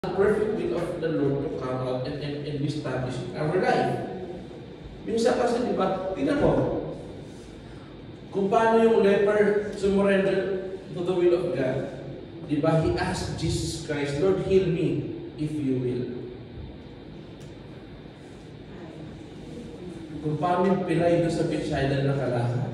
the perfect will of the Lord to come out and be established in our life. Minsan kasi, di ba, tingnan mo, kung paano yung leper sumurrender to the will of God. Di ba, he asked Jesus Christ, Lord, heal me if you will. Kung paano yung pilay doon sa Bethsaida na nakalakad.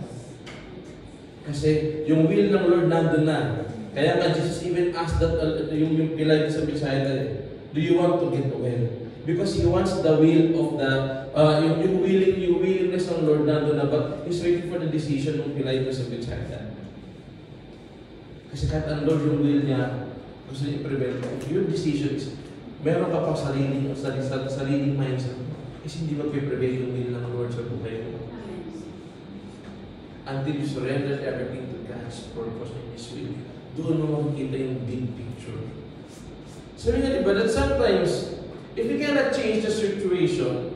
Kasi yung will ng Lord nandun na. Kaya nga Jesus even asked that, yung pilay doon sa Bethsaida, do you want to get well? Because He wants the will of the, yung willingness ng Lord nandun na, but He's waiting for the decision ng pilay doon sa Bethsaida. Kasi kahit ang Lord yung will niya, gusto niya i-prevent mo. Yung decision is, meron ka pa sariling mindset mo. Kasi hindi mag-prevail yung will ng Lord sa buhay mo. Until you surrender everything to God's purpose and His will, doon mo makikita yung big picture. Sabi nga diba, that sometimes, if we cannot change the situation,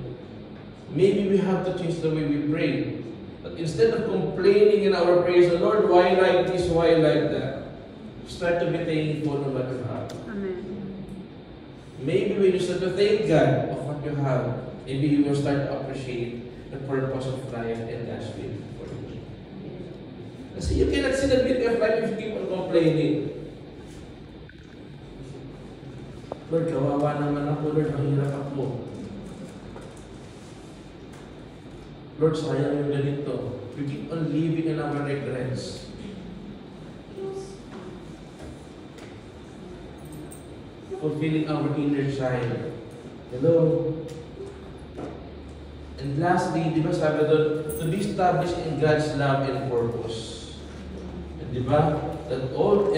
maybe we have to change the way we pray. But instead of complaining in our prayers, Lord, why like this, why like that? Start to be thankful of what you have. Amen. Maybe when you start to thank God of what you have, maybe you will start to appreciate the purpose of life and God's will for you. Kasi you cannot see the beauty of life if you keep on complaining. Lord, kawawa naman ako. Lord, mahirap ako. Lord, sayang yung ganito. We keep on living in our regrets. Fulfilling our inner child. Hello? And lastly, di ba sabi doon, to be established in God's love and purpose. And di ba? That all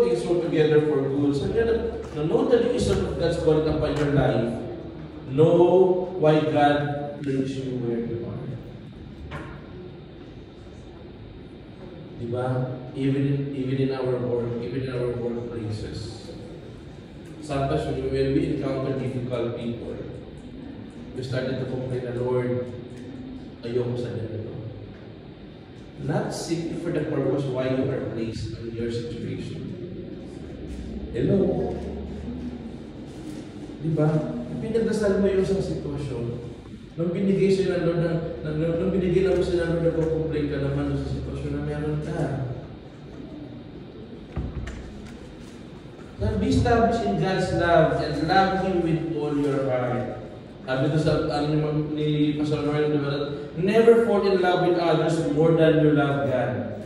things work together for good. So now know the reason of God's calling upon your life. Know why God brings you where you are. Di ba? Even in our work, even in our workplaces. Sometimes when we encounter difficult people, we started to complain na, Lord, ayoko sa ganito. Not simply for the purpose why you are placed in your situation. Hello? Diba? Pinagdasal mo yung isang sitwasyon. Nung binigay sila ng Lord, nung binigay na mo sila ng Lord, nagko-complain ka naman sa sitwasyon na meron ka. Now, be established in God's love and love Him with all your heart. Sabi ito sa ni Pastor Roy, never fall in love with others more than you love God.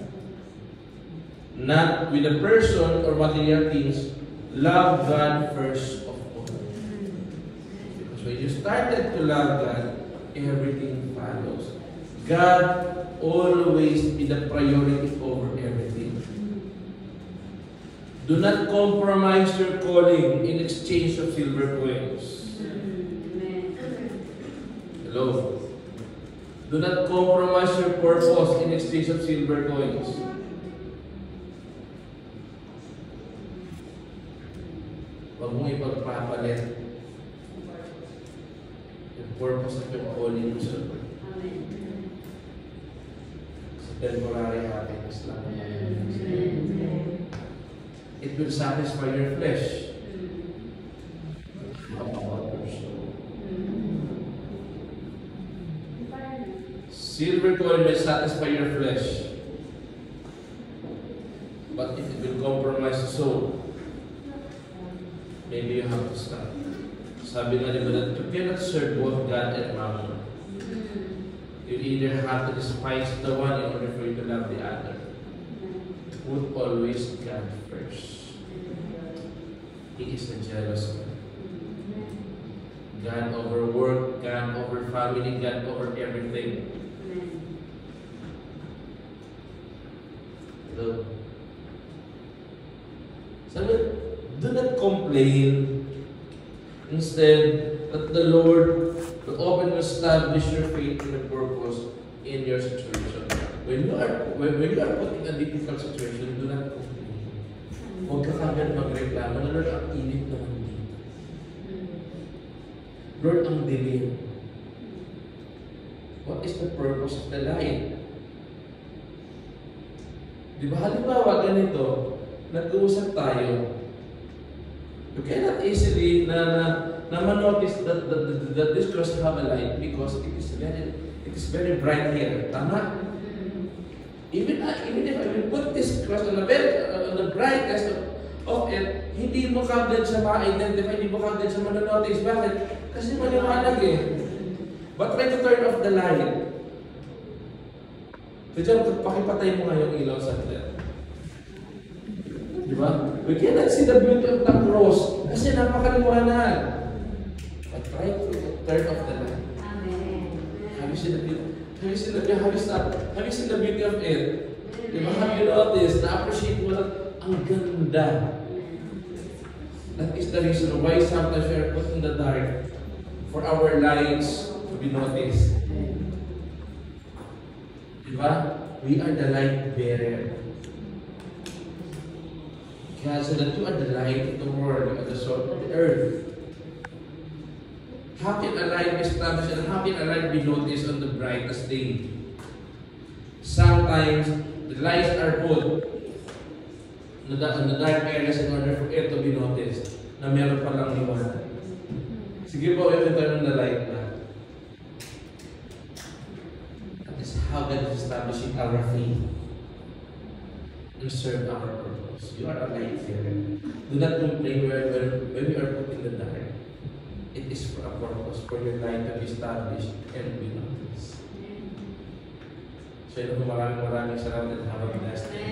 Not with a person or material things. Love God first of all. Because when you started to love God, everything follows. God always be the priority over everything. Do not compromise your calling in exchange of silver coins. Hello? Do not compromise your purpose in exchange of silver coins. Huwag mong ipagpapalit yung purpose of your calling sa temporary happiness lang. It will satisfy your flesh. About your soul. Silver coin may satisfy your flesh. But if it will compromise the soul, maybe you have to stop. Sabi nga diba that you cannot serve both God and Mammon. You either have to despise the one in order for you to love the other. Put always God first. He is the jealous one. God over work, God over family, God over everything. So, sabi, do not complain. Instead, let the Lord will open and establish your faith and the purpose in your situation. When you are put in a difficult situation, do not complain. Huwag ka kagad magreklamo na, Lord, ang init naman dito. Lord, ang dilim. What is the purpose of the light? Di ba, halimbawa ganito, nag-uusap tayo. cannot easily na manotice that this cross have a light because it is very bright here. Tama? Even if I will put this cross on the brightest of it, hindi mo kagad siya ma-identify, hindi mo kagad siya manonotice. Bakit? Kasi maliwanag eh. But try to turn off the light. So dyan, pakipatay mo nga yung ilaw sa atin. Di ba? We cannot see the beauty of the cross kasi napakaliwanag. But try to turn off the light. Amen. Have you seen the beauty? Have you seen the beauty of it? Di ba? Have you noticed? Na-appreciate mo lang ang ganda. That is the reason why sometimes we are put in the dark for our lights to be noticed. Diba? We are the light bearer. Kaya so that you are the light of the world, you are the salt of the earth. How can a light be established and how can a light be noticed on the brightest day? Sometimes the lights are put on the dark areas in order for it to be noticed na meron palang liwanag. Sige po, ito tayo ng light na. That is how God is establishing our faith and serve our purpose. You are a light bearer. Do not complain when you are put in the dark. It is for a purpose, for your light to be established and be noticed. So, maraming salamat at have a blessed day.